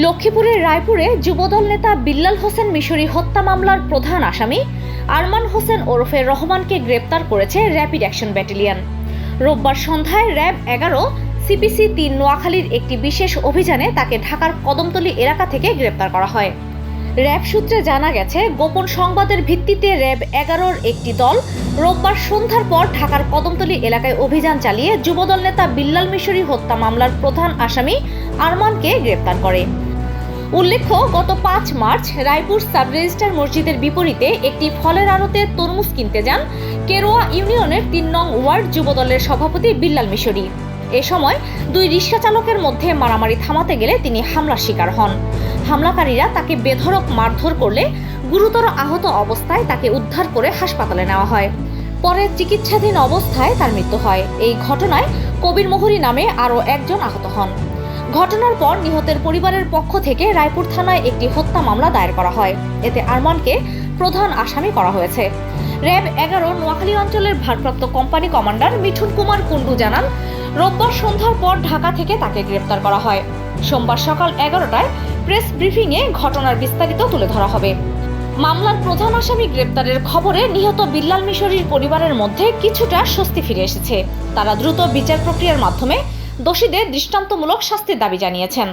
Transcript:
লক্ষ্মীপুরের রায়পুরে যুবদল নেতা বিল্লাল হোসেন মিশরি হত্যা মামলার প্রধান আসামি আরমান হোসেন ওরফে রহমানকে গ্রেপ্তার করেছে র্যাপিড অ্যাকশন ব্যাটালিয়ন। রোববার সন্ধ্যায় র্যাব 11 সিপিসি 3 নোয়াখালীর একটি বিশেষ অভিযানে তাকে ঢাকার কদমতলী এলাকা থেকে গ্রেপ্তার করা হয়। র্যাব সূত্রে জানা গেছে, গোপন সংবাদের ভিত্তিতে র্যাব 11-র একটি দল রোববার সন্ধ্যার পর ঢাকার কদমতলী এলাকায় অভিযান চালিয়ে যুবদল নেতা বিল্লাল মিশরি হত্যা মামলার প্রধান আসামি আরমানকে গ্রেপ্তার করে। উল্লেখ্য, গত 5 মার্চ রায়পুর সাব রেজিস্ট্রার মসজিদের বিপরীতে একটি ফলের আড়তে তরমুজ কিনতে যান কেরোয়া ইউনিয়নের 3 নং ওয়ার্ড যুবদলের সভাপতি বিল্লাল মিশরি। এ সময় 2 রিকশা চালকের মধ্যে মারামারি থামাতে গেলে তিনি হামলার শিকার হন। হামলাকারীরা তাকে বেধড়ক মারধর করলে গুরুতর আহত অবস্থায় তাকে উদ্ধার করে হাসপাতালে নেওয়া হয়। পরে চিকিৎসাধীন অবস্থায় তার মৃত্যু হয়। এই ঘটনায় কবির মোহরি নামে আরও একজন আহত হন। ঘটনার পর নিহতের পরিবারের পক্ষ থেকে রায়পুর থানায় একটি হত্যা মামলা দায়ের করা হয়। এতে আরমানকে প্রধান আসামি করা হয়েছে। র্যাব 11 নোয়াখালী অঞ্চলের ভারপ্রাপ্ত কোম্পানি কমান্ডার মিঠুন কুমার কুন্ডু জানান, রোববার সন্ধ্যার পর ঢাকা থেকে তাকে গ্রেপ্তার করা হয়। সোমবার সকাল 11টায় প্রেস ব্রিফিংয়ে ঘটনার বিস্তারিত তুলে ধরা হবে। মামলার প্রধান আসামি গ্রেপ্তারের খবরে নিহত বিল্লাল মিশরির পরিবারের মধ্যে কিছুটা স্বস্তি ফিরে এসেছে। তারা দ্রুত বিচার প্রক্রিয়ার মাধ্যমে দোষীদের দৃষ্টান্তমূলক শাস্তির দাবি জানিয়েছেন।